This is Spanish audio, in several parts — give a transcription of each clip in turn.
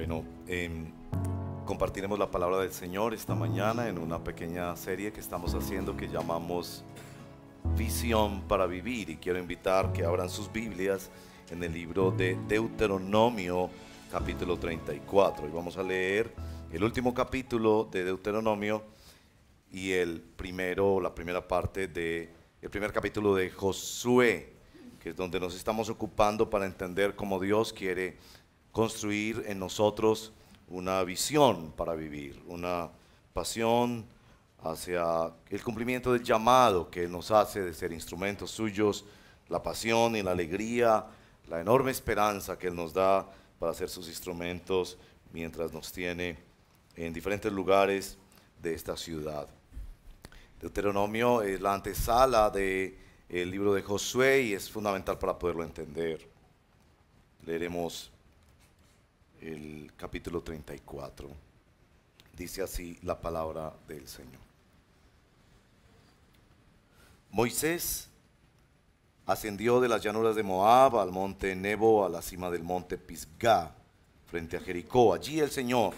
Bueno, compartiremos la palabra del Señor esta mañana en una pequeña serie que estamos haciendo que llamamos Visión para Vivir, y quiero invitar que abran sus Biblias en el libro de Deuteronomio capítulo 34 y vamos a leer el último capítulo de Deuteronomio y la primera parte del primer capítulo de Josué, que es donde nos estamos ocupando para entender cómo Dios quiere construir en nosotros una visión para vivir, una pasión hacia el cumplimiento del llamado que Él nos hace de ser instrumentos suyos, la pasión y la alegría, la enorme esperanza que Él nos da para ser sus instrumentos mientras nos tiene en diferentes lugares de esta ciudad. Deuteronomio es la antesala del libro de Josué y es fundamental para poderlo entender. Leeremos el capítulo 34. Dice así la palabra del Señor. Moisés ascendió de las llanuras de Moab al monte Nebo, a la cima del monte Pisgá, frente a Jericó. Allí el Señor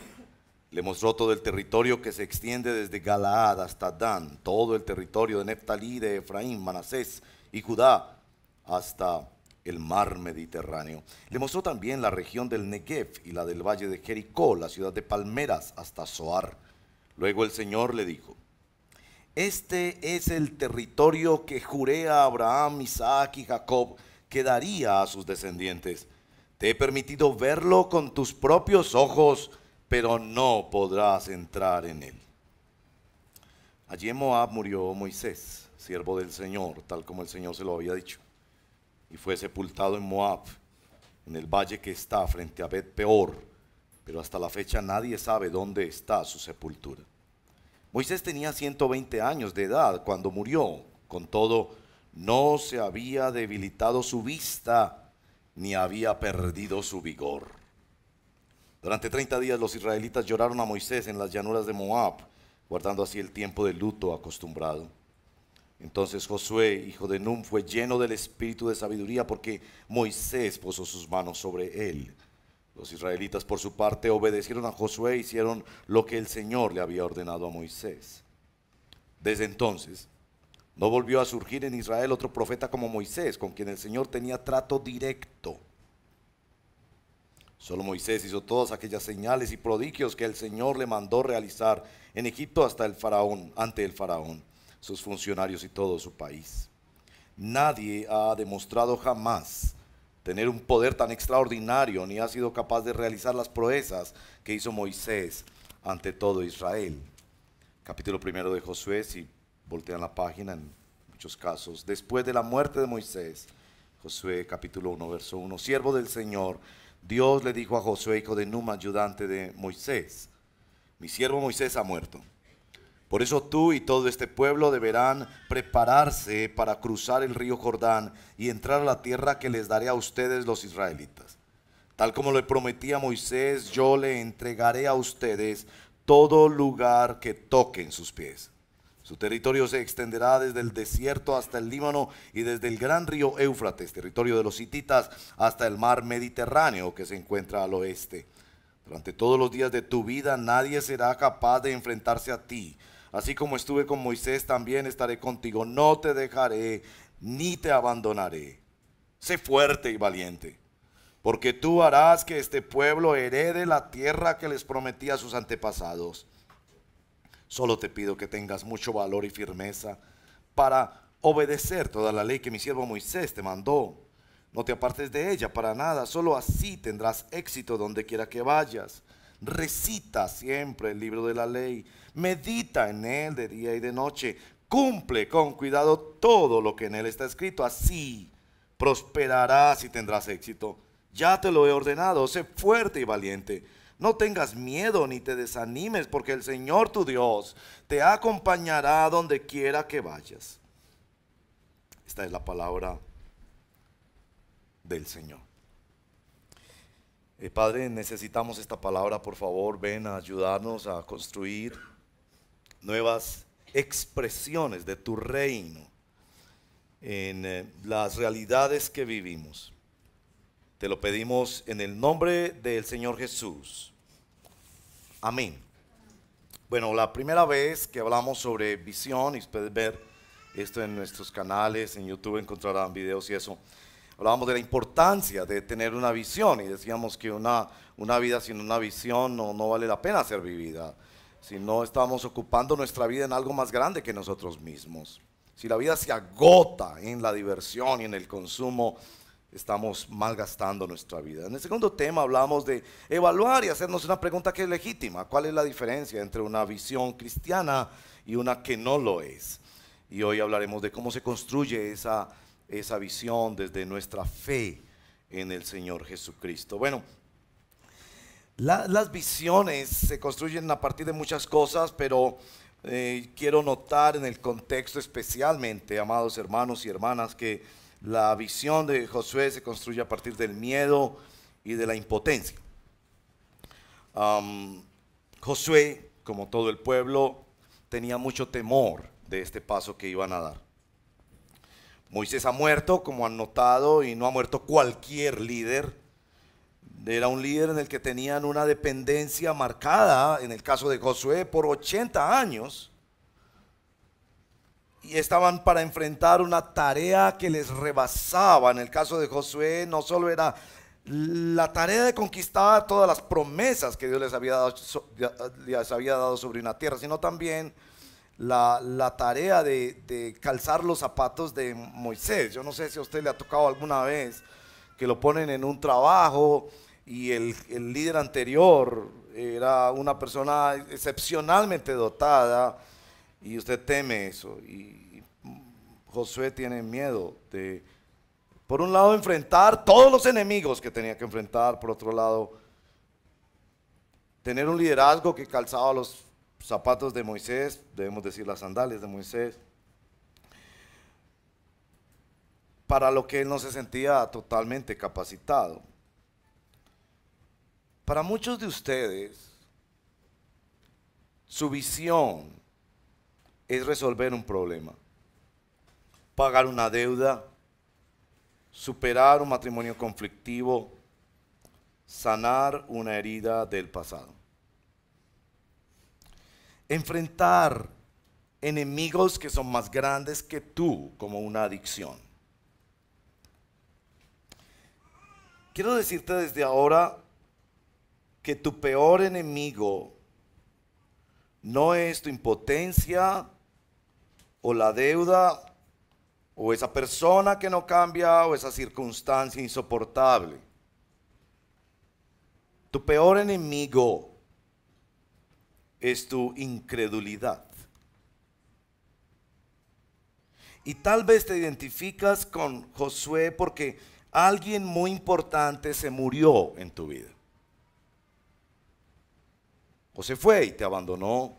le mostró todo el territorio que se extiende desde Galaad hasta Dan, todo el territorio de Neftalí, de Efraín, Manasés y Judá, hasta el mar Mediterráneo. Le mostró también la región del Negev y la del valle de Jericó, la ciudad de palmeras, hasta Zoar. Luego el Señor le dijo: este es el territorio que juré a Abraham, Isaac y Jacob que daría a sus descendientes. Te he permitido verlo con tus propios ojos, pero no podrás entrar en él. Allí en Moab murió Moisés, siervo del Señor, tal como el Señor se lo había dicho, y fue sepultado en Moab, en el valle que está frente a Bet Peor, pero hasta la fecha nadie sabe dónde está su sepultura. Moisés tenía 120 años de edad cuando murió. Con todo, no se había debilitado su vista, ni había perdido su vigor. Durante 30 días los israelitas lloraron a Moisés en las llanuras de Moab, guardando así el tiempo de luto acostumbrado. Entonces Josué, hijo de Nun, fue lleno del espíritu de sabiduría porque Moisés posó sus manos sobre él. Los israelitas por su parte obedecieron a Josué e hicieron lo que el Señor le había ordenado a Moisés. Desde entonces no volvió a surgir en Israel otro profeta como Moisés, con quien el Señor tenía trato directo. Solo Moisés hizo todas aquellas señales y prodigios que el Señor le mandó realizar en Egipto ante el faraón, sus funcionarios y todo su país. Nadie ha demostrado jamás tener un poder tan extraordinario, ni ha sido capaz de realizar las proezas que hizo Moisés ante todo Israel. Capítulo 1 de Josué, si voltean la página, en muchos casos. Después de la muerte de Moisés, Josué capítulo 1, verso 1, siervo del Señor, Dios le dijo a Josué, hijo de Nun, ayudante de Moisés: mi siervo Moisés ha muerto. Por eso tú y todo este pueblo deberán prepararse para cruzar el río Jordán y entrar a la tierra que les daré a ustedes los israelitas. Tal como le prometí a Moisés, yo le entregaré a ustedes todo lugar que toquen sus pies. Su territorio se extenderá desde el desierto hasta el Líbano y desde el gran río Éufrates, territorio de los hititas, hasta el mar Mediterráneo que se encuentra al oeste. Durante todos los días de tu vida nadie será capaz de enfrentarse a ti. Así como estuve con Moisés, también estaré contigo. No te dejaré ni te abandonaré. Sé fuerte y valiente, porque tú harás que este pueblo herede la tierra que les prometí a sus antepasados. Solo te pido que tengas mucho valor y firmeza para obedecer toda la ley que mi siervo Moisés te mandó. No te apartes de ella para nada, solo así tendrás éxito donde quiera que vayas. Recita siempre el libro de la ley, medita en él de día y de noche, cumple con cuidado todo lo que en él está escrito, así prosperarás y tendrás éxito. Ya te lo he ordenado, sé fuerte y valiente. No tengas miedo ni te desanimes, porque el Señor tu Dios te acompañará donde quiera que vayas. Esta es la palabra del Señor. Padre, necesitamos esta palabra, por favor, ven a ayudarnos a construir nuevas expresiones de tu reino en las realidades que vivimos. Te lo pedimos en el nombre del Señor Jesús. Amén. Bueno, la primera vez que hablamos sobre visión, y ustedes ver esto en nuestros canales, en YouTube encontrarán videos y eso, hablábamos de la importancia de tener una visión y decíamos que una vida sin una visión no vale la pena ser vivida. Si no estamos ocupando nuestra vida en algo más grande que nosotros mismos. Si la vida se agota en la diversión y en el consumo, estamos malgastando nuestra vida. En el segundo tema hablamos de evaluar y hacernos una pregunta que es legítima. ¿Cuál es la diferencia entre una visión cristiana y una que no lo es? Y hoy hablaremos de cómo se construye esa visión desde nuestra fe en el Señor Jesucristo. Bueno, las visiones se construyen a partir de muchas cosas, pero quiero notar en el contexto especialmente, amados hermanos y hermanas, que la visión de Josué se construye a partir del miedo y de la impotencia. Josué, como todo el pueblo, tenía mucho temor de este paso que iban a dar. Moisés ha muerto, como han notado, y no ha muerto cualquier líder. Era un líder en el que tenían una dependencia marcada, en el caso de Josué, por 80 años. Y estaban para enfrentar una tarea que les rebasaba. En el caso de Josué no solo era la tarea de conquistar todas las promesas que Dios les había dado sobre una tierra, sino también la tarea de calzar los zapatos de Moisés. Yo no sé si a usted le ha tocado alguna vez que lo ponen en un trabajo y el líder anterior era una persona excepcionalmente dotada y usted teme eso. Y Josué tiene miedo de, por un lado, enfrentar todos los enemigos que tenía que enfrentar, por otro lado, tener un liderazgo que calzaba los zapatos de Moisés, debemos decir las sandalias de Moisés, para lo que él no se sentía totalmente capacitado. Para muchos de ustedes, su visión es resolver un problema, pagar una deuda, superar un matrimonio conflictivo, sanar una herida del pasado. Enfrentar enemigos que son más grandes que tú, como una adicción. Quiero decirte desde ahora que tu peor enemigo no es tu impotencia o la deuda o esa persona que no cambia o esa circunstancia insoportable. Tu peor enemigo es tu incredulidad. Y tal vez te identificas con Josué porque alguien muy importante se murió en tu vida. O se fue y te abandonó.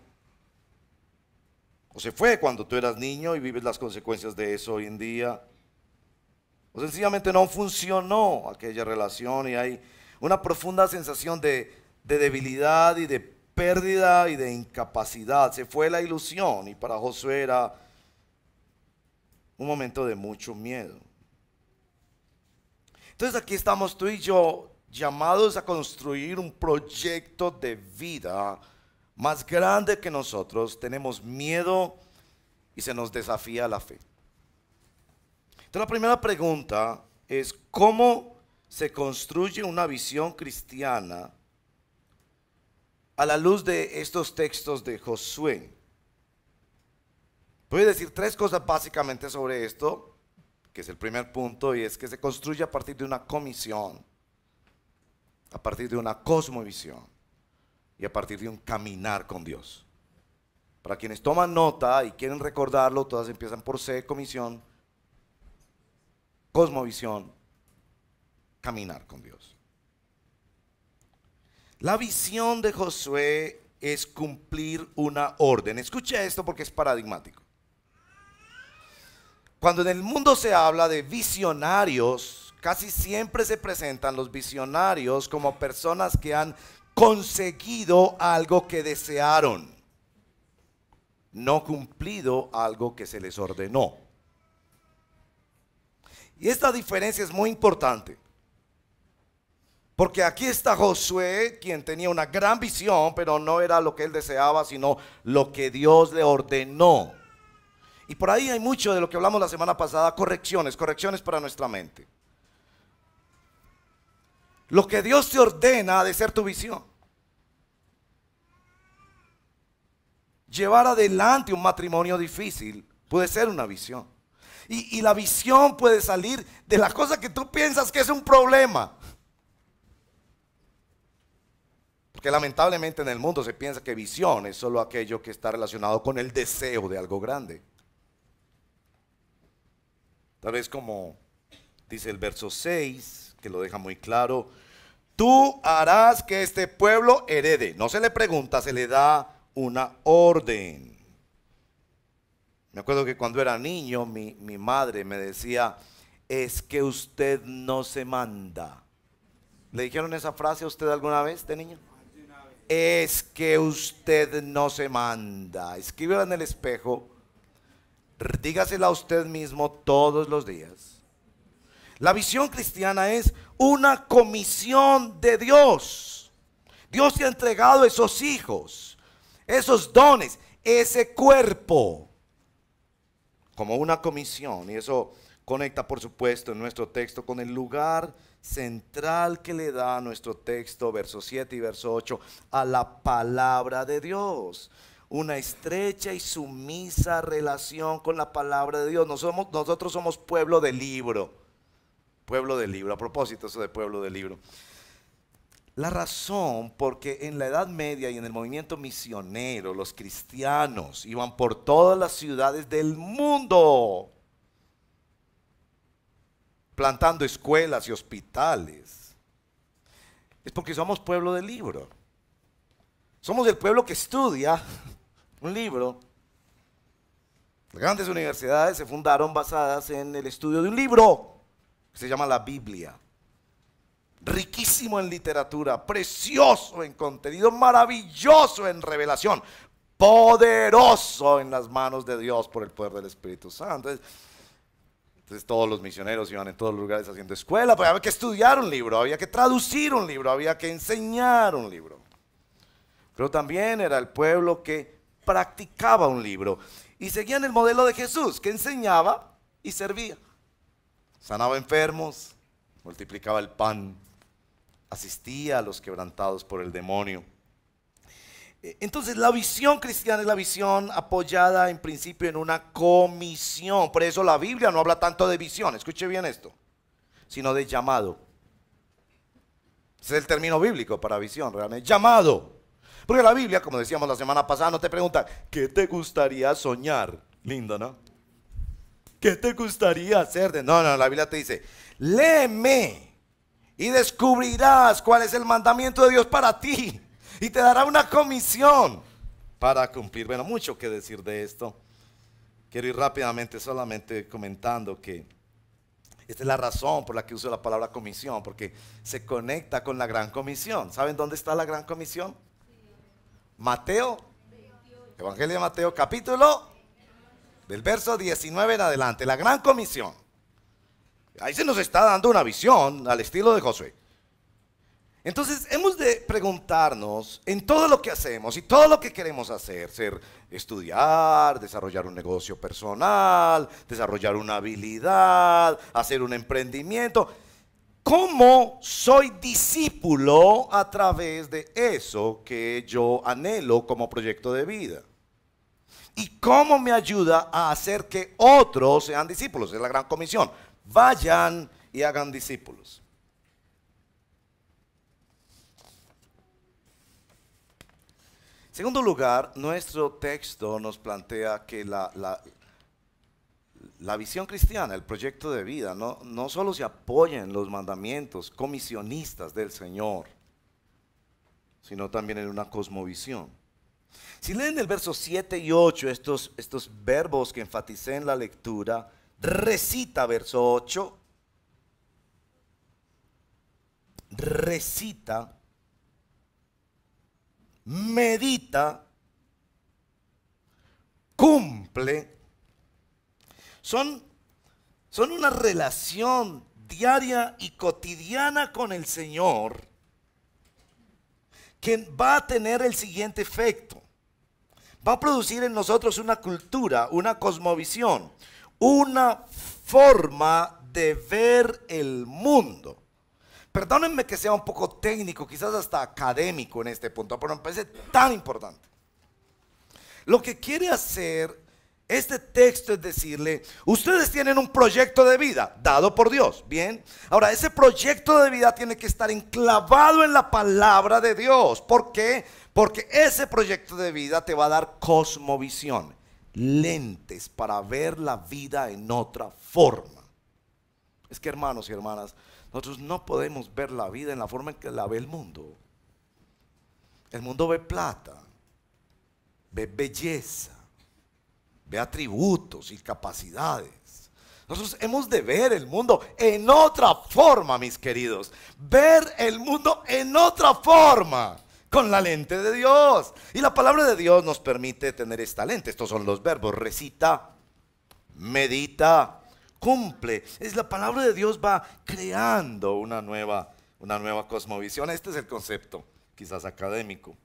O se fue cuando tú eras niño y vives las consecuencias de eso hoy en día. O sencillamente no funcionó aquella relación y hay una profunda sensación de debilidad y de pérdida y de incapacidad. Se fue la ilusión y para Josué era un momento de mucho miedo. Entonces aquí estamos tú y yo llamados a construir un proyecto de vida más grande que nosotros. Tenemos miedo y se nos desafía la fe. Entonces la primera pregunta es: ¿cómo se construye una visión cristiana a la luz de estos textos de Josué? Voy a decir tres cosas básicamente sobre esto, que es el primer punto, y es que se construye a partir de una comisión, a partir de una cosmovisión y a partir de un caminar con Dios. Para quienes toman nota y quieren recordarlo, todas empiezan por C: comisión, cosmovisión, caminar con Dios. La visión de Josué es cumplir una orden. Escuche esto porque es paradigmático. Cuando en el mundo se habla de visionarios, casi siempre se presentan los visionarios como personas que han conseguido algo que desearon, no cumplido algo que se les ordenó. Y esta diferencia es muy importante, Porque aquí está Josué, quien tenía una gran visión, pero no era lo que él deseaba, sino lo que Dios le ordenó. Y por ahí hay mucho de lo que hablamos la semana pasada, correcciones para nuestra mente. Lo que Dios te ordena ha de ser tu visión. Llevar adelante un matrimonio difícil puede ser una visión. Y la visión puede salir de las cosas que tú piensas que es un problema. Porque lamentablemente en el mundo se piensa que visión es solo aquello que está relacionado con el deseo de algo grande. Tal vez como dice el verso 6, que lo deja muy claro, tú harás que este pueblo herede. No se le pregunta, se le da una orden. Me acuerdo que cuando era niño mi madre me decía, es que usted no se manda. ¿Le dijeron esa frase a usted alguna vez de niño? Es que usted no se manda. Escríbela en el espejo. Dígasela a usted mismo todos los días. La visión cristiana es una comisión de Dios. Dios te ha entregado esos hijos, esos dones, ese cuerpo, como una comisión. Y eso conecta, por supuesto, en nuestro texto con el lugar central que le da nuestro texto, verso 7 y verso 8, a la palabra de Dios. Una estrecha y sumisa relación con la palabra de Dios. Nosotros somos pueblo de libro. Pueblo de libro. A propósito, eso de pueblo de libro. La razón porque en la Edad Media y en el movimiento misionero, los cristianos iban por todas las ciudades del mundo, plantando escuelas y hospitales, es porque somos pueblo del libro. Somos el pueblo que estudia un libro. Las grandes universidades se fundaron basadas en el estudio de un libro que se llama la Biblia. Riquísimo en literatura, precioso en contenido, maravilloso en revelación, poderoso en las manos de Dios por el poder del Espíritu Santo. Entonces todos los misioneros iban en todos los lugares haciendo escuela, porque había que estudiar un libro, había que traducir un libro, había que enseñar un libro. Pero también era el pueblo que practicaba un libro y seguían el modelo de Jesús, que enseñaba y servía. Sanaba enfermos, multiplicaba el pan, asistía a los quebrantados por el demonio. Entonces la visión cristiana es la visión apoyada en principio en una comisión. Por eso la Biblia no habla tanto de visión, escuche bien esto, sino de llamado. Ese es el término bíblico para visión realmente, llamado. Porque la Biblia, como decíamos la semana pasada, no te pregunta, ¿qué te gustaría soñar? Lindo, ¿no? ¿Qué te gustaría hacer? No, la Biblia te dice, léeme y descubrirás cuál es el mandamiento de Dios para ti. Y te dará una comisión para cumplir. Bueno, mucho que decir de esto. Quiero ir rápidamente solamente comentando que esta es la razón por la que uso la palabra comisión, porque se conecta con la gran comisión. ¿Saben dónde está la gran comisión? Mateo, Evangelio de Mateo, capítulo del verso 19 en adelante, la gran comisión. Ahí se nos está dando una visión al estilo de Josué. Entonces hemos de preguntarnos en todo lo que hacemos y todo lo que queremos hacer, estudiar, desarrollar un negocio personal, desarrollar una habilidad, hacer un emprendimiento. ¿Cómo soy discípulo a través de eso que yo anhelo como proyecto de vida? ¿Y cómo me ayuda a hacer que otros sean discípulos? Es la gran comisión. Vayan y hagan discípulos. En segundo lugar, nuestro texto nos plantea que la visión cristiana, el proyecto de vida, no solo se apoya en los mandamientos comisionistas del Señor, sino también en una cosmovisión. Si leen el verso 7 y 8, estos verbos que enfaticé en la lectura, recita verso 8, recita, medita, cumple. Son una relación diaria y cotidiana con el Señor, que va a tener el siguiente efecto. Va a producir en nosotros una cultura, una cosmovisión, una forma de ver el mundo. Perdónenme que sea un poco técnico, quizás hasta académico en este punto, pero me parece tan importante. Lo que quiere hacer este texto es decirle, ustedes tienen un proyecto de vida dado por Dios, ¿bien? Ahora, ese proyecto de vida tiene que estar enclavado en la palabra de Dios. ¿Por qué? Porque ese proyecto de vida te va a dar cosmovisión, lentes para ver la vida en otra forma. Es que, hermanos y hermanas, nosotros no podemos ver la vida en la forma en que la ve el mundo. El mundo ve plata, ve belleza, ve atributos y capacidades. Nosotros hemos de ver el mundo en otra forma, mis queridos. Ver el mundo en otra forma, con la lente de Dios. Y la palabra de Dios nos permite tener esta lente. Estos son los verbos: recita, medita, cumple. Es la palabra de Dios va creando una nueva cosmovisión. Este es el concepto, quizás académico.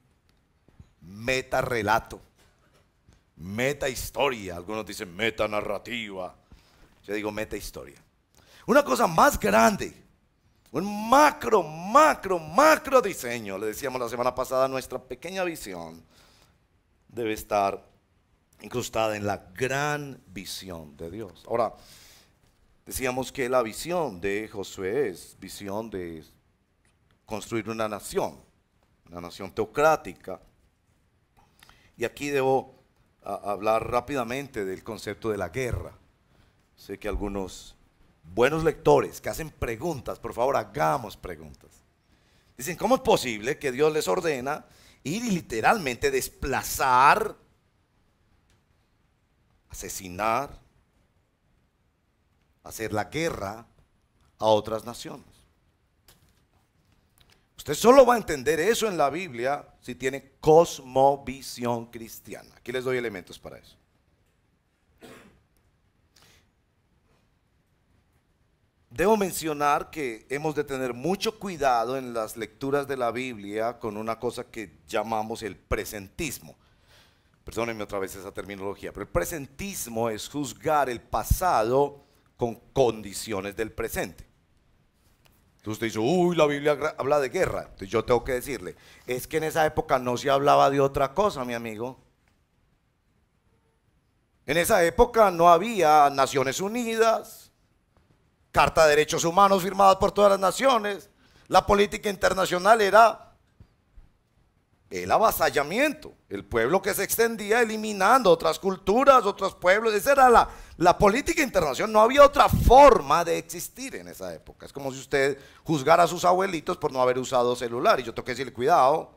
Metarrelato, metahistoria. Algunos dicen metanarrativa. Yo digo metahistoria. Una cosa más grande, un macro diseño. Le decíamos la semana pasada, nuestra pequeña visión debe estar incrustada en la gran visión de Dios. Ahora, decíamos que la visión de Josué es visión de construir una nación teocrática. Y aquí debo hablar rápidamente del concepto de la guerra. Sé que algunos buenos lectores que hacen preguntas, por favor hagamos preguntas. Dicen, ¿cómo es posible que Dios les ordena ir y literalmente desplazar, asesinar, hacer la guerra a otras naciones? Usted solo va a entender eso en la Biblia si tiene cosmovisión cristiana. Aquí les doy elementos para eso. Debo mencionar que hemos de tener mucho cuidado en las lecturas de la Biblia con una cosa que llamamos el presentismo. Perdónenme otra vez esa terminología, pero el presentismo es juzgar el pasado con condiciones del presente. Entonces usted dice, uy, la Biblia habla de guerra. Entonces yo tengo que decirle, es que en esa época no se hablaba de otra cosa, mi amigo. En esa época no había Naciones Unidas, Carta de Derechos Humanos firmada por todas las naciones. La política internacional era el avasallamiento, el pueblo que se extendía eliminando otras culturas, otros pueblos. Esa era la política internacional. No había otra forma de existir en esa época. Es como si usted juzgara a sus abuelitos por no haber usado celular. Y yo tengo que decirle, cuidado,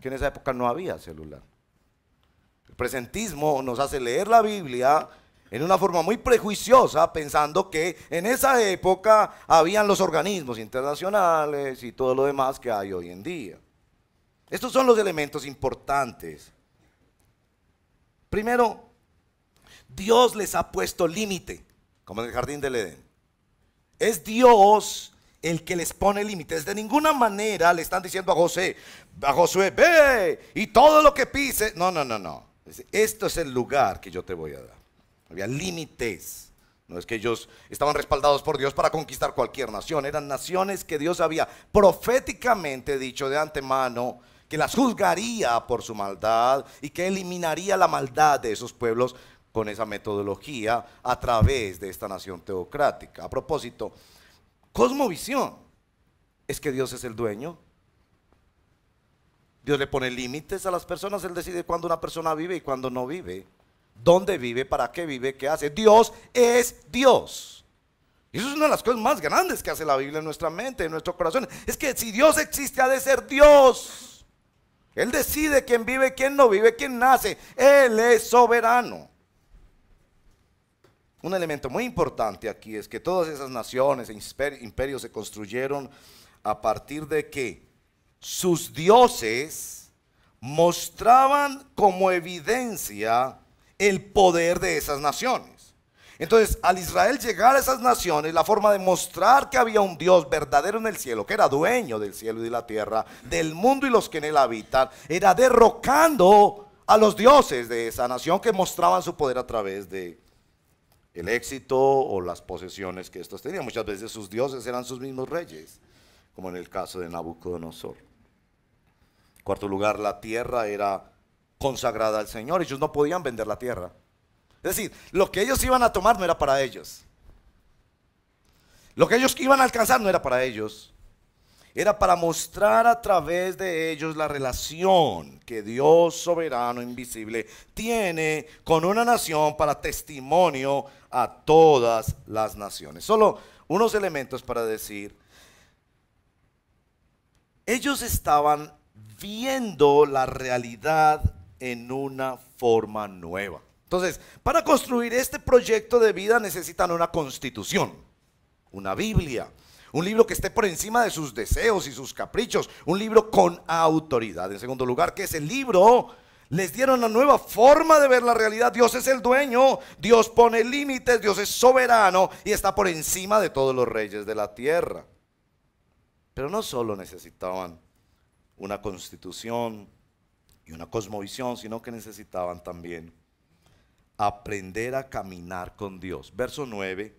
que en esa época no había celular. El presentismo nos hace leer la Biblia en una forma muy prejuiciosa, pensando que en esa época habían los organismos internacionales y todo lo demás que hay hoy en día. Estos son los elementos importantes. Primero, Dios les ha puesto límite, como en el jardín del Edén. Es Dios el que les pone límites. De ninguna manera le están diciendo a Josué, ve y todo lo que pise. No. Esto es el lugar que yo te voy a dar. Había límites. No es que ellos estaban respaldados por Dios para conquistar cualquier nación. Eran naciones que Dios había proféticamente dicho de antemano que las juzgaría por su maldad y que eliminaría la maldad de esos pueblos con esa metodología a través de esta nación teocrática. A propósito, cosmovisión es que Dios es el dueño. Dios le pone límites a las personas. Él decide cuándo una persona vive y cuándo no vive, dónde vive, para qué vive, qué hace. Dios es Dios. Y eso es una de las cosas más grandes que hace la Biblia en nuestra mente, en nuestro corazón. Es que si Dios existe, ha de ser Dios. Él decide quién vive, quién no vive, quién nace. Él es soberano. Un elemento muy importante aquí es que todas esas naciones e imperios se construyeron a partir de que sus dioses mostraban como evidencia el poder de esas naciones. Entonces, al Israel llegar a esas naciones, la forma de mostrar que había un Dios verdadero en el cielo, que era dueño del cielo y de la tierra, del mundo y los que en él habitan, era derrocando a los dioses de esa nación que mostraban su poder a través de el éxito o las posesiones que estos tenían. Muchas veces sus dioses eran sus mismos reyes, como en el caso de Nabucodonosor. En cuarto lugar, la tierra era consagrada al Señor. Ellos no podían vender la tierra. Es decir, lo que ellos iban a tomar no era para ellos. Lo que ellos iban a alcanzar no era para ellos. Era para mostrar a través de ellos la relación que Dios soberano, invisible, tiene con una nación para testimonio a todas las naciones. Solo unos elementos para decir. Ellos estaban viendo la realidad en una forma nueva. Entonces, para construir este proyecto de vida necesitan una constitución, una Biblia, un libro que esté por encima de sus deseos y sus caprichos, un libro con autoridad. En segundo lugar, que ese libro les diera una nueva forma de ver la realidad. Dios es el dueño, Dios pone límites, Dios es soberano y está por encima de todos los reyes de la tierra. Pero no solo necesitaban una constitución y una cosmovisión, sino que necesitaban también aprender a caminar con Dios. Verso 9,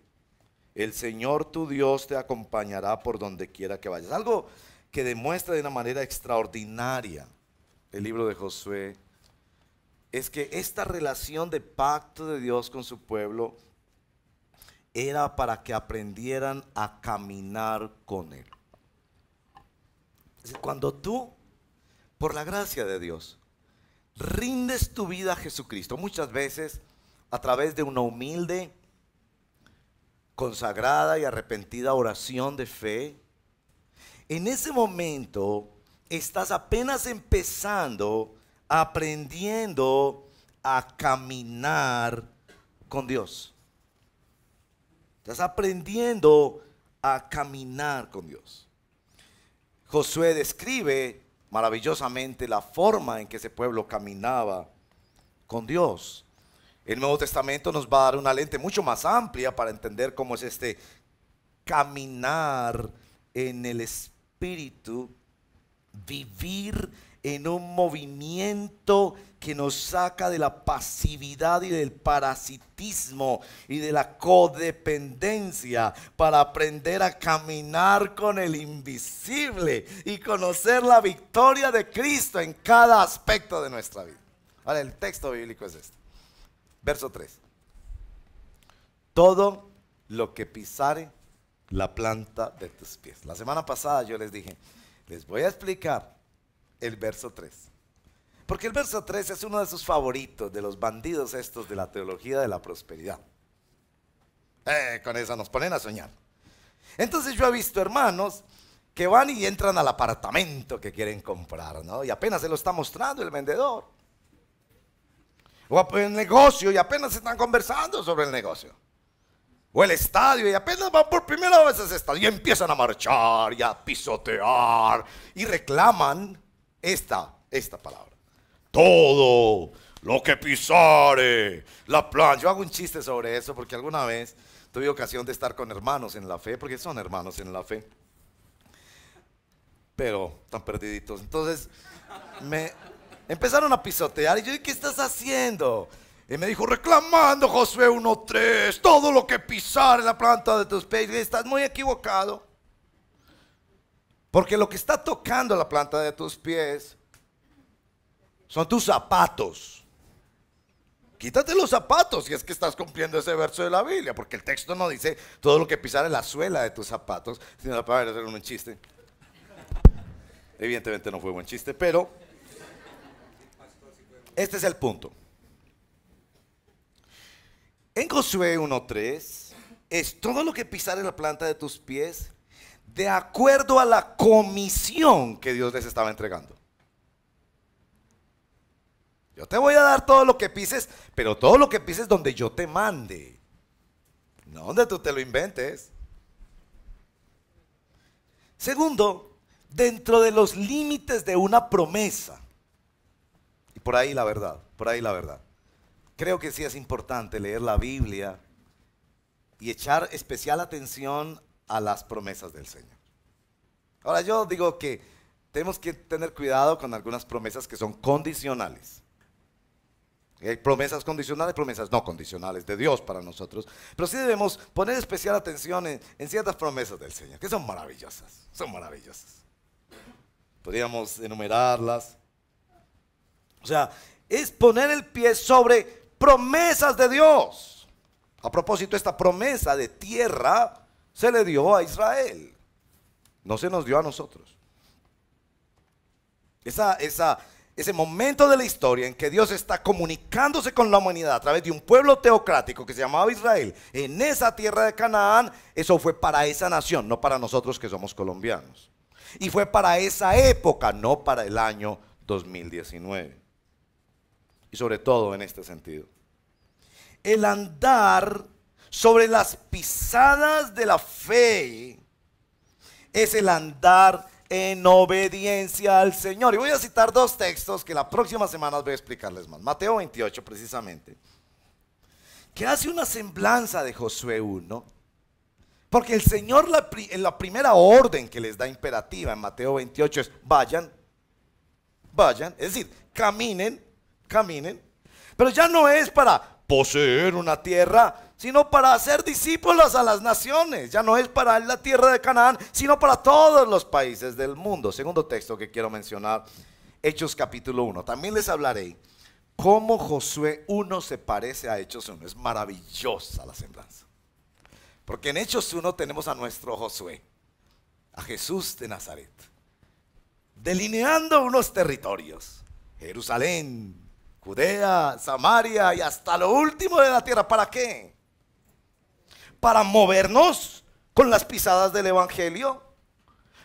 el Señor tu Dios te acompañará por donde quiera que vayas. Algo que demuestra de una manera extraordinaria el libro de Josué es que esta relación de pacto de Dios con su pueblo era para que aprendieran a caminar con Él. Es decir, cuando tú, por la gracia de Dios, rindes tu vida a Jesucristo, muchas veces a través de una humilde, consagrada y arrepentida oración de fe, en ese momento estás apenas empezando, aprendiendo a caminar con Dios. Estás aprendiendo a caminar con Dios. Josué describe maravillosamente la forma en que ese pueblo caminaba con Dios. El Nuevo Testamento nos va a dar una lente mucho más amplia para entender cómo es este caminar en el Espíritu, vivir en un movimiento que nos saca de la pasividad y del parasitismo y de la codependencia para aprender a caminar con el invisible y conocer la victoria de Cristo en cada aspecto de nuestra vida. Ahora, el texto bíblico es este. Verso 3. Todo lo que pisare la planta de tus pies. La semana pasada yo les dije, les voy a explicar el verso 3. Porque el verso 3 es uno de sus favoritos, de los bandidos estos de la teología de la prosperidad. Con eso nos ponen a soñar. Entonces yo he visto hermanos que van y entran al apartamento que quieren comprar, ¿no? Y apenas se lo está mostrando el vendedor. O el negocio y apenas están conversando sobre el negocio. O el estadio y apenas van por primera vez a ese estadio y empiezan a marchar y a pisotear y reclaman esta palabra. Todo lo que pisare la planta. Yo hago un chiste sobre eso porque alguna vez tuve ocasión de estar con hermanos en la fe, porque son hermanos en la fe, pero están perdiditos. Entonces me empezaron a pisotear y yo dije, ¿qué estás haciendo? Y me dijo, reclamando Josué 1:3, todo lo que pisar en la planta de tus pies. Y dije, estás muy equivocado. Porque lo que está tocando la planta de tus pies son tus zapatos. Quítate los zapatos si es que estás cumpliendo ese verso de la Biblia, porque el texto no dice todo lo que pisar en la suela de tus zapatos, sino la palabra hacer un chiste. Evidentemente no fue buen chiste, pero este es el punto. En Josué 1:3 es todo lo que pisar en la planta de tus pies de acuerdo a la comisión que Dios les estaba entregando. Yo te voy a dar todo lo que pises, pero todo lo que pises donde yo te mande, no donde tú te lo inventes. Segundo, dentro de los límites de una promesa. Y por ahí la verdad. Creo que sí es importante leer la Biblia y echar especial atención a las promesas del Señor. Ahora yo digo que tenemos que tener cuidado con algunas promesas que son condicionales. Hay promesas condicionales, promesas no condicionales de Dios para nosotros. Pero sí debemos poner especial atención en ciertas promesas del Señor, que son maravillosas, son maravillosas. Podríamos enumerarlas. O sea, es poner el pie sobre promesas de Dios. A propósito, esta promesa de tierra se le dio a Israel. No se nos dio a nosotros. Ese momento de la historia en que Dios está comunicándose con la humanidad a través de un pueblo teocrático que se llamaba Israel, en esa tierra de Canaán, eso fue para esa nación, no para nosotros que somos colombianos. Y fue para esa época, no para el año 2019. Y sobre todo en este sentido. El andar sobre las pisadas de la fe es el andar en obediencia al Señor. Y voy a citar dos textos que la próxima semana voy a explicarles más. Mateo 28 precisamente, que hace una semblanza de Josué 1, porque el Señor en la primera orden que les da imperativa en Mateo 28 es vayan, es decir, caminen, pero ya no es para poseer una tierra, sino para hacer discípulos a las naciones. Ya no es para la tierra de Canaán, sino para todos los países del mundo. Segundo texto que quiero mencionar, Hechos capítulo 1. También les hablaré cómo Josué 1 se parece a Hechos 1. Es maravillosa la semblanza. Porque en Hechos 1 tenemos a nuestro Josué, a Jesús de Nazaret, delineando unos territorios: Jerusalén, Judea, Samaria y hasta lo último de la tierra. ¿Para qué? Para movernos con las pisadas del evangelio,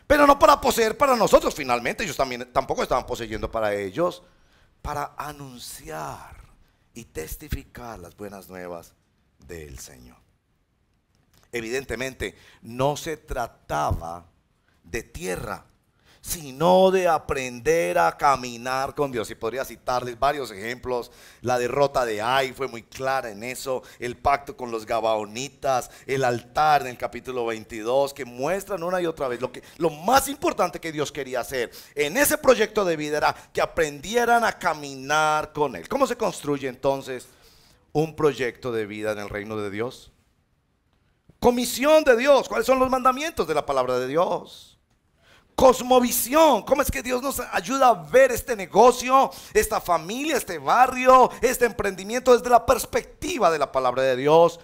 pero no para poseer para nosotros. Finalmente ellos tampoco estaban poseyendo para ellos, para anunciar y testificar las buenas nuevas del Señor. Evidentemente no se trataba de tierra, sino de aprender a caminar con Dios. Y podría citarles varios ejemplos. La derrota de Ai fue muy clara en eso. El pacto con los gabaonitas, el altar en el capítulo 22, que muestran una y otra vez lo más importante que Dios quería hacer en ese proyecto de vida era que aprendieran a caminar con Él. ¿Cómo se construye entonces un proyecto de vida en el reino de Dios? Comisión de Dios. ¿Cuáles son los mandamientos de la palabra de Dios? Cosmovisión. ¿Cómo es que Dios nos ayuda a ver este negocio, esta familia, este barrio, este emprendimiento desde la perspectiva de la palabra de Dios?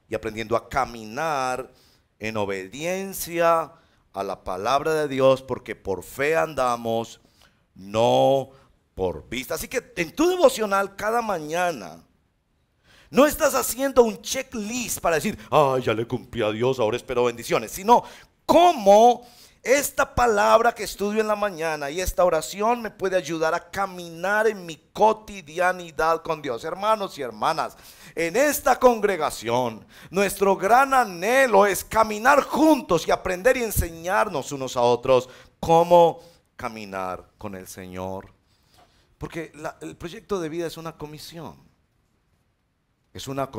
Y aprendiendo a caminar en obediencia a la palabra de Dios, porque por fe andamos, no por vista. Así que en tu devocional cada mañana no estás haciendo un checklist para decir, ya le cumplí a Dios, ahora espero bendiciones, sino cómo esta palabra que estudio en la mañana y esta oración me puede ayudar a caminar en mi cotidianidad con Dios. Hermanos y hermanas, en esta congregación nuestro gran anhelo es caminar juntos y aprender y enseñarnos unos a otros cómo caminar con el Señor. Porque el proyecto de vida es una comisión, es una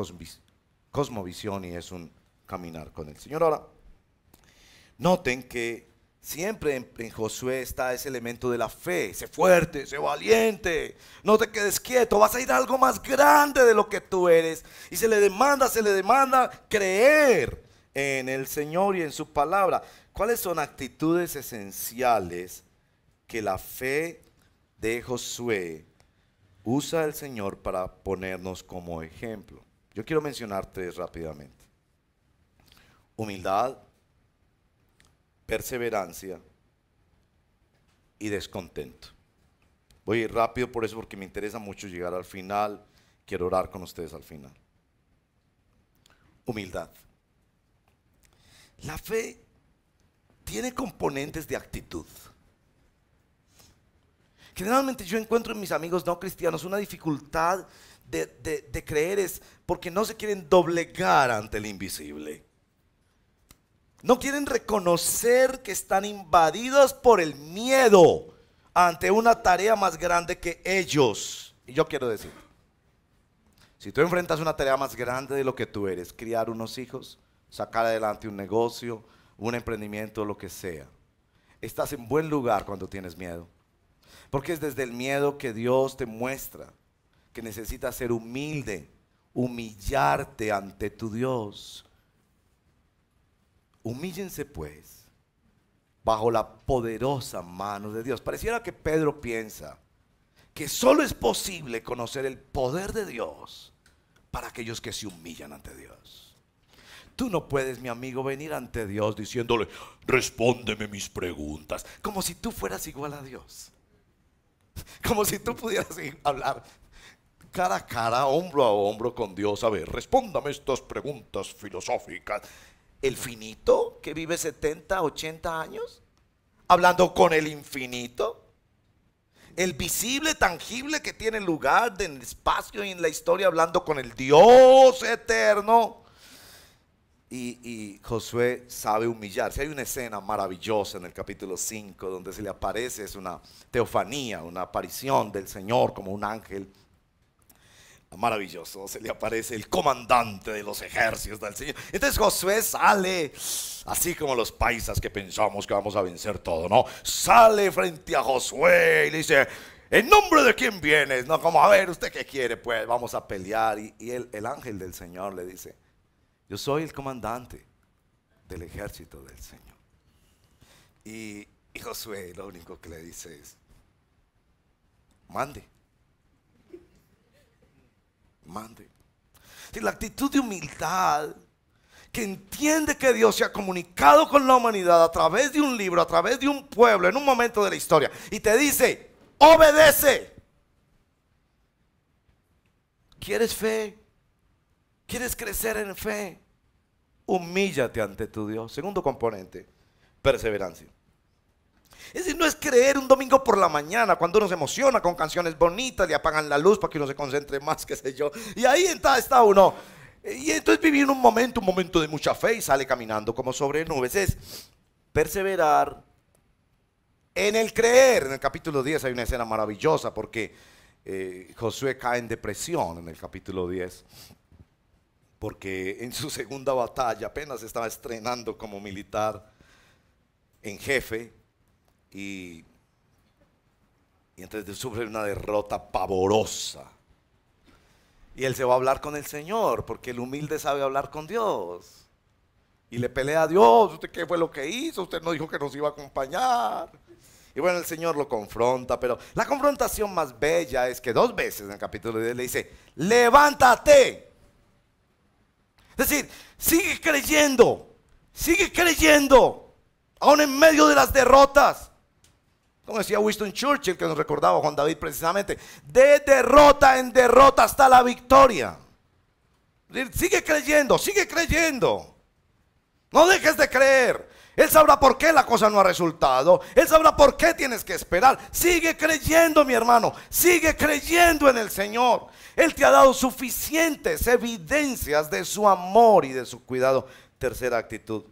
cosmovisión y es un caminar con el Señor. Ahora, noten que siempre en Josué está ese elemento de la fe. Sé fuerte, sé valiente, no te quedes quieto, vas a ir a algo más grande de lo que tú eres. Y se le demanda creer en el Señor y en su palabra. ¿Cuáles son actitudes esenciales que la fe de Josué usa el Señor para ponernos como ejemplo? Yo quiero mencionar tres rápidamente: humildad, perseverancia y descontento. Voy a ir rápido por eso, porque me interesa mucho llegar al final. Quiero orar con ustedes al final. Humildad. La fe tiene componentes de actitud. Generalmente yo encuentro en mis amigos no cristianos una dificultad de creer, es porque no se quieren doblegar ante el invisible. No quieren reconocer que están invadidos por el miedo ante una tarea más grande que ellos. Y yo quiero decir, si tú enfrentas una tarea más grande de lo que tú eres, criar unos hijos, sacar adelante un negocio, un emprendimiento, lo que sea. Estás en buen lugar cuando tienes miedo. Porque es desde el miedo que Dios te muestra que necesitas ser humilde, humillarte ante tu Dios. Humíllense pues bajo la poderosa mano de Dios. Pareciera que Pedro piensa que solo es posible conocer el poder de Dios para aquellos que se humillan ante Dios. Tú no puedes, mi amigo, venir ante Dios diciéndole, respóndeme mis preguntas, como si tú fueras igual a Dios. Como si tú pudieras hablar cara a cara, hombro a hombro con Dios. A ver, respóndame estas preguntas filosóficas. El finito que vive 70, 80 años, hablando con el infinito. El visible, tangible que tiene lugar en el espacio y en la historia, hablando con el Dios eterno. Y Josué sabe humillarse. Hay una escena maravillosa en el capítulo 5 donde se le aparece, es una teofanía, una aparición del Señor como un ángel. Maravilloso, se le aparece el comandante de los ejércitos del Señor. Entonces Josué sale, así como los paisas que pensamos que vamos a vencer todo, ¿no? Sale frente a Josué y le dice, ¿en nombre de quién vienes? No, como, a ver, ¿usted qué quiere? Pues vamos a pelear. Y el ángel del Señor le dice, yo soy el comandante del ejército del Señor. Y Josué lo único que le dice es, mande. Mande. Si la actitud de humildad, que entiende que Dios se ha comunicado con la humanidad a través de un libro, a través de un pueblo, en un momento de la historia, y te dice, obedece. ¿Quieres fe? ¿Quieres crecer en fe? Humíllate ante tu Dios. Segundo componente, perseverancia. Es decir, no es creer un domingo por la mañana cuando uno se emociona con canciones bonitas, le apagan la luz para que uno se concentre más, qué sé yo. Y ahí está uno. Y entonces vivir un momento de mucha fe y sale caminando como sobre nubes. Es perseverar en el creer. En el capítulo 10 hay una escena maravillosa porque Josué cae en depresión en el capítulo 10. Porque en su segunda batalla apenas estaba estrenando como militar en jefe. Y entonces sufre una derrota pavorosa. Y él se va a hablar con el Señor, porque el humilde sabe hablar con Dios. Y le pelea a Dios, ¿usted qué fue lo que hizo? Usted no dijo que nos iba a acompañar. Y bueno, el Señor lo confronta, pero la confrontación más bella es que 2 veces en el capítulo 10 le dice, levántate. Es decir, sigue creyendo, aún en medio de las derrotas. Como decía Winston Churchill, que nos recordaba Juan David precisamente, de derrota en derrota hasta la victoria. Sigue creyendo. No dejes de creer. Él sabrá por qué la cosa no ha resultado. Él sabrá por qué tienes que esperar. Sigue creyendo, mi hermano. Sigue creyendo en el Señor. Él te ha dado suficientes evidencias de su amor y de su cuidado. Tercera actitud,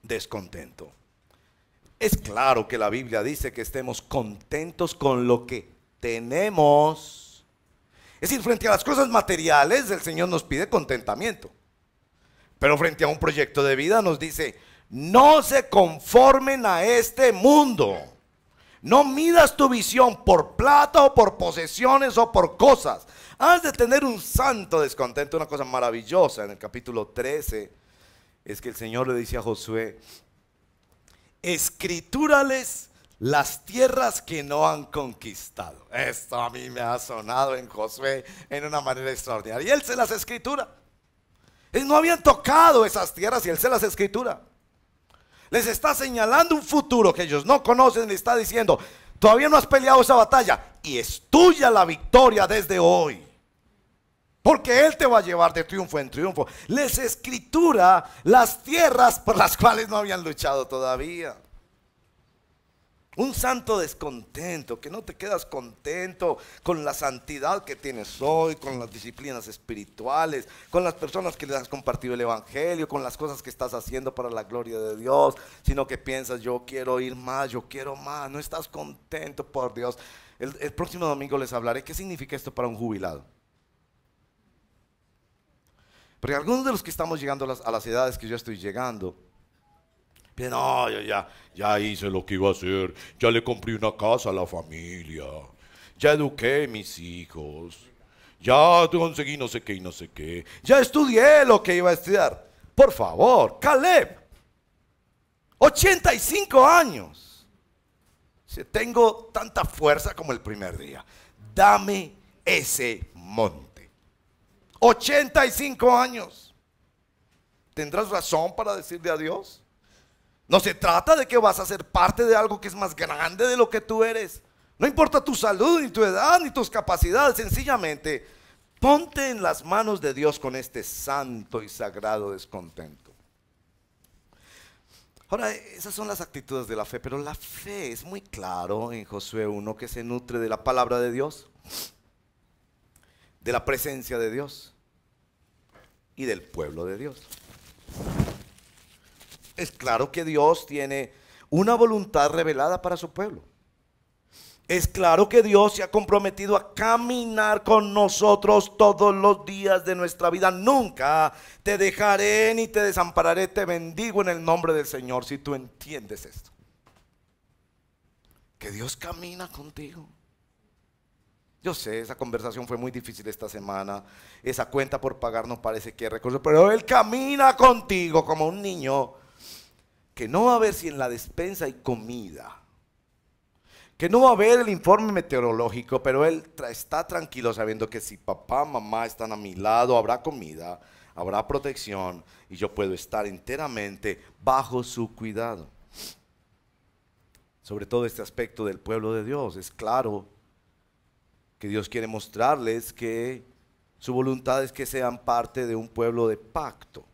descontento. Es claro que la Biblia dice que estemos contentos con lo que tenemos. Es decir, frente a las cosas materiales, el Señor nos pide contentamiento. Pero frente a un proyecto de vida nos dice, no se conformen a este mundo. No midas tu visión por plata o por posesiones o por cosas. Has de tener un santo descontento. Una cosa maravillosa en el capítulo 13 es que el Señor le dice a Josué, escritúrales las tierras que no han conquistado. Esto a mí me ha sonado en Josué en una manera extraordinaria. Y él se las escritura. Ellos no habían tocado esas tierras y él se las escritura. Les está señalando un futuro que ellos no conocen. Le está diciendo, todavía no has peleado esa batalla y es tuya la victoria desde hoy. Porque Él te va a llevar de triunfo en triunfo. Les escritura las tierras por las cuales no habían luchado todavía. Un santo descontento, que no te quedas contento con la santidad que tienes hoy, con las disciplinas espirituales, con las personas que les has compartido el evangelio, con las cosas que estás haciendo para la gloria de Dios, sino que piensas, yo quiero ir más, yo quiero más. No estás contento, por Dios. El próximo domingo les hablaré qué significa esto para un jubilado. Porque algunos de los que estamos llegando a las edades que yo estoy llegando, piensan, no, ya hice lo que iba a hacer, ya le compré una casa a la familia, ya eduqué a mis hijos, ya conseguí no sé qué y no sé qué, ya estudié lo que iba a estudiar. Por favor, Caleb, 85 años. Tengo tanta fuerza como el primer día. Dame ese monte. 85 años. ¿Tendrás razón para decirle a Dios? No se trata de que vas a ser parte de algo que es más grande de lo que tú eres. No importa tu salud, ni tu edad, ni tus capacidades. Sencillamente, ponte en las manos de Dios con este santo y sagrado descontento. Ahora, esas son las actitudes de la fe, pero la fe es muy claro en Josué 1 que se nutre de la palabra de Dios, de la presencia de Dios y del pueblo de Dios. Es claro que Dios tiene una voluntad revelada para su pueblo. Es claro que Dios se ha comprometido a caminar con nosotros todos los días de nuestra vida. Nunca te dejaré ni te desampararé, te bendigo en el nombre del Señor, si tú entiendes esto. Que Dios camina contigo. Yo sé, esa conversación fue muy difícil esta semana. Esa cuenta por pagar no parece que recurso, pero Él camina contigo como un niño que no va a ver si en la despensa hay comida, que no va a ver el informe meteorológico, pero él está tranquilo sabiendo que si papá, mamá están a mi lado, habrá comida, habrá protección y yo puedo estar enteramente bajo su cuidado. Sobre todo este aspecto del pueblo de Dios, es claro que Dios quiere mostrarles que su voluntad es que sean parte de un pueblo de pacto.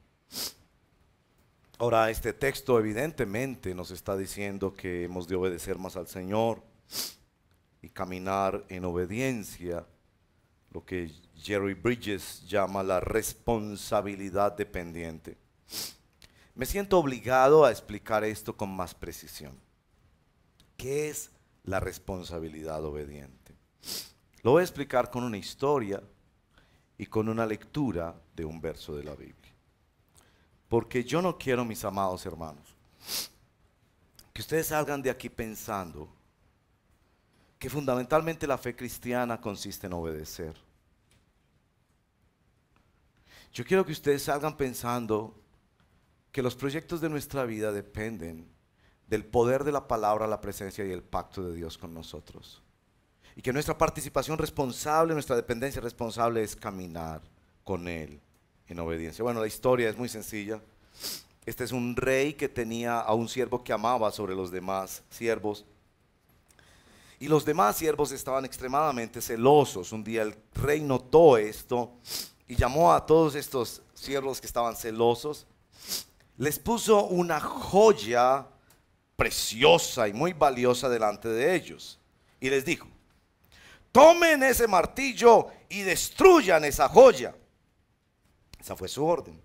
Ahora, este texto evidentemente nos está diciendo que hemos de obedecer más al Señor y caminar en obediencia, lo que Jerry Bridges llama la responsabilidad dependiente. Me siento obligado a explicar esto con más precisión. ¿Qué es la responsabilidad obediente? Lo voy a explicar con una historia y con una lectura de un verso de la Biblia. Porque yo no quiero, mis amados hermanos, que ustedes salgan de aquí pensando que fundamentalmente la fe cristiana consiste en obedecer. Yo quiero que ustedes salgan pensando que los proyectos de nuestra vida dependen del poder de la palabra, la presencia y el pacto de Dios con nosotros. Y que nuestra participación responsable, nuestra dependencia responsable es caminar con Él en obediencia. Bueno, la historia es muy sencilla. Este es un rey que tenía a un siervo que amaba sobre los demás siervos. Y los demás siervos estaban extremadamente celosos. Un día el rey notó esto y llamó a todos estos siervos que estaban celosos. Les puso una joya preciosa y muy valiosa delante de ellos. Y les dijo: tomen ese martillo y destruyan esa joya. Esa fue su orden.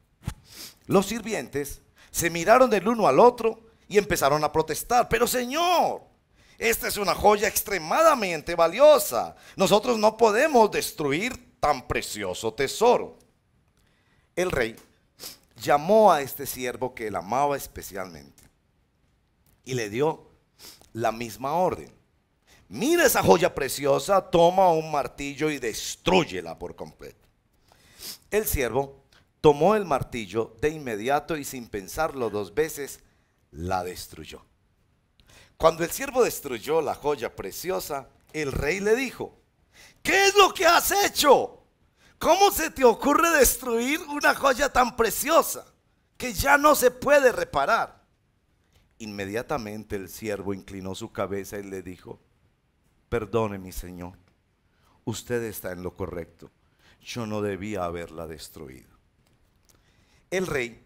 Los sirvientes se miraron del uno al otro y empezaron a protestar. Pero Señor, esta es una joya extremadamente valiosa. Nosotros no podemos destruir tan precioso tesoro. El rey llamó a este siervo que él amaba especialmente y le dio la misma orden. Mira esa joya preciosa, toma un martillo y destrúyela por completo. El siervo tomó el martillo de inmediato y sin pensarlo dos veces, la destruyó. Cuando el siervo destruyó la joya preciosa, el rey le dijo: ¿qué es lo que has hecho? ¿Cómo se te ocurre destruir una joya tan preciosa que ya no se puede reparar? Inmediatamente el siervo inclinó su cabeza y le dijo: perdone, mi señor, usted está en lo correcto. Yo no debía haberla destruido. El rey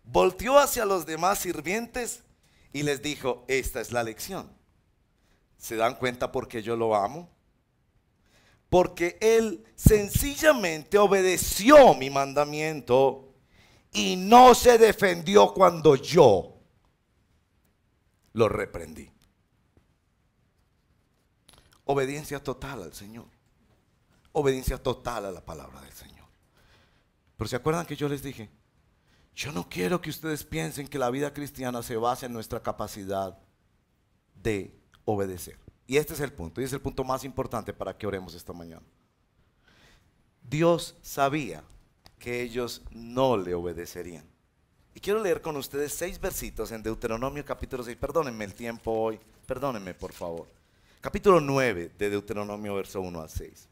volteó hacia los demás sirvientes y les dijo: esta es la lección. ¿Se dan cuenta por qué yo lo amo? Porque él sencillamente obedeció mi mandamiento y no se defendió cuando yo lo reprendí. Obediencia total al Señor. Obediencia total a la palabra del Señor. Pero ¿se acuerdan que yo les dije? Yo no quiero que ustedes piensen que la vida cristiana se basa en nuestra capacidad de obedecer. Y este es el punto, y es el punto más importante para que oremos esta mañana. Dios sabía que ellos no le obedecerían. Y quiero leer con ustedes 6 versitos en Deuteronomio capítulo 6. Perdónenme el tiempo hoy, perdónenme por favor. Capítulo 9 de Deuteronomio, verso 1 al 6.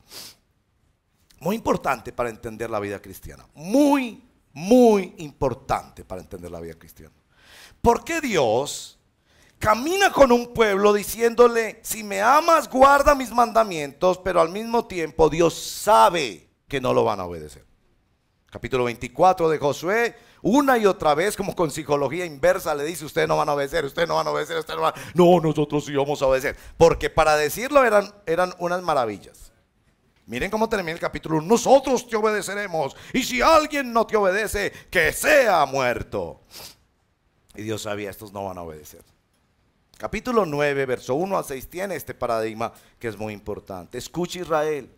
Muy importante para entender la vida cristiana. Muy importante para entender la vida cristiana. ¿Por qué Dios camina con un pueblo diciéndole, si me amas, guarda mis mandamientos, pero al mismo tiempo Dios sabe que no lo van a obedecer? Capítulo 24 de Josué, una y otra vez, como con psicología inversa, le dice, ustedes no van a obedecer, ustedes no van a obedecer, ustedes no van a... No, nosotros sí vamos a obedecer. Porque para decirlo eran unas maravillas. Miren cómo termina el capítulo: nosotros te obedeceremos, y si alguien no te obedece, que sea muerto. Y Dios sabía, estos no van a obedecer. Capítulo 9, verso 1 al 6 tiene este paradigma que es muy importante. Escucha, Israel,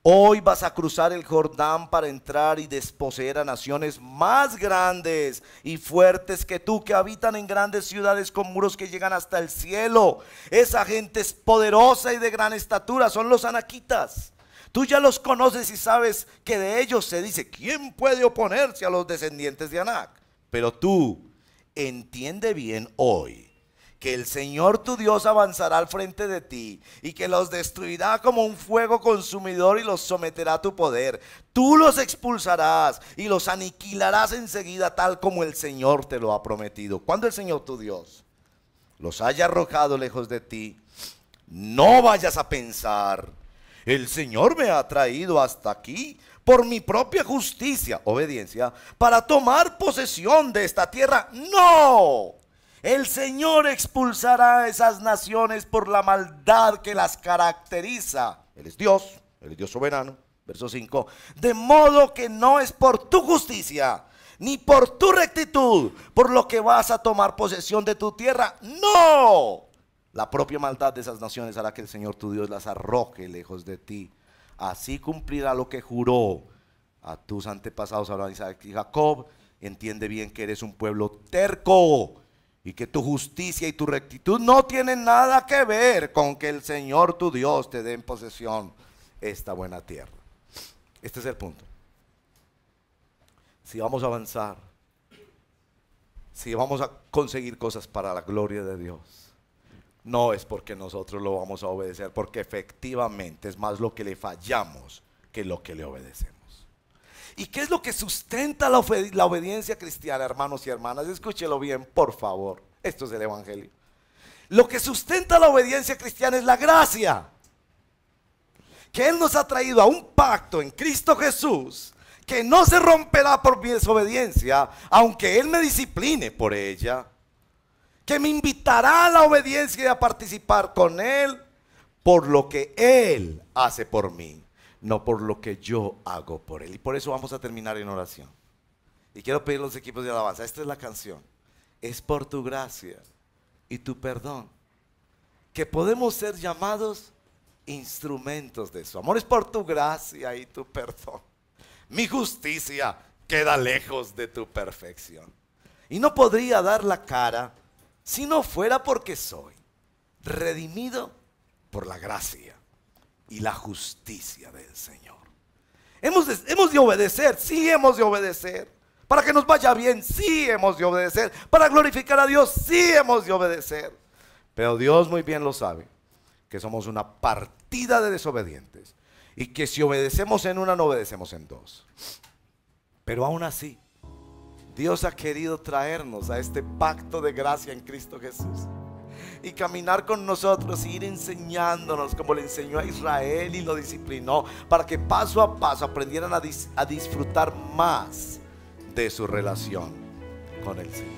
hoy vas a cruzar el Jordán para entrar y desposeer a naciones más grandes y fuertes que tú, que habitan en grandes ciudades con muros que llegan hasta el cielo. Esa gente es poderosa y de gran estatura, son los anaquitas. Tú ya los conoces y sabes que de ellos se dice, ¿quién puede oponerse a los descendientes de Anac? Pero tú entiende bien hoy que el Señor tu Dios avanzará al frente de ti y que los destruirá como un fuego consumidor y los someterá a tu poder. Tú los expulsarás y los aniquilarás enseguida, tal como el Señor te lo ha prometido. Cuando el Señor tu Dios los haya arrojado lejos de ti, no vayas a pensar, el Señor me ha traído hasta aquí por mi propia justicia, obediencia, para tomar posesión de esta tierra. ¡No! El Señor expulsará a esas naciones por la maldad que las caracteriza. Él es Dios soberano. Verso 5. De modo que no es por tu justicia, ni por tu rectitud, por lo que vas a tomar posesión de tu tierra. ¡No! La propia maldad de esas naciones hará que el Señor tu Dios las arroje lejos de ti. Así cumplirá lo que juró a tus antepasados, Abraham, Isaac y Jacob. Entiende bien que eres un pueblo terco y que tu justicia y tu rectitud no tienen nada que ver con que el Señor tu Dios te dé en posesión esta buena tierra. Este es el punto. Si vamos a avanzar, si vamos a conseguir cosas para la gloria de Dios, no es porque nosotros lo vamos a obedecer, porque efectivamente es más lo que le fallamos que lo que le obedecemos. ¿Y qué es lo que sustenta la obediencia cristiana, hermanos y hermanas? Escúchelo bien, por favor. Esto es el Evangelio. Lo que sustenta la obediencia cristiana es la gracia. Que Él nos ha traído a un pacto en Cristo Jesús que no se romperá por mi desobediencia, aunque Él me discipline por ella. Que me invitará a la obediencia y a participar con Él por lo que Él hace por mí, no por lo que yo hago por Él. Y por eso vamos a terminar en oración. Y quiero pedir a los equipos de alabanza, esta es la canción. Es por tu gracia y tu perdón que podemos ser llamados instrumentos de su amor. Es por tu gracia y tu perdón. Mi justicia queda lejos de tu perfección. Y no podría dar la cara si no fuera porque soy redimido por la gracia y la justicia del Señor. Hemos de obedecer, sí hemos de obedecer. Para que nos vaya bien, sí hemos de obedecer. Para glorificar a Dios, sí hemos de obedecer. Pero Dios muy bien lo sabe, que somos una partida de desobedientes. Y que si obedecemos en una, no obedecemos en dos. Pero aún así, Dios ha querido traernos a este pacto de gracia en Cristo Jesús y caminar con nosotros y ir enseñándonos como le enseñó a Israel y lo disciplinó, para que paso a paso aprendieran a disfrutar más de su relación con el Señor.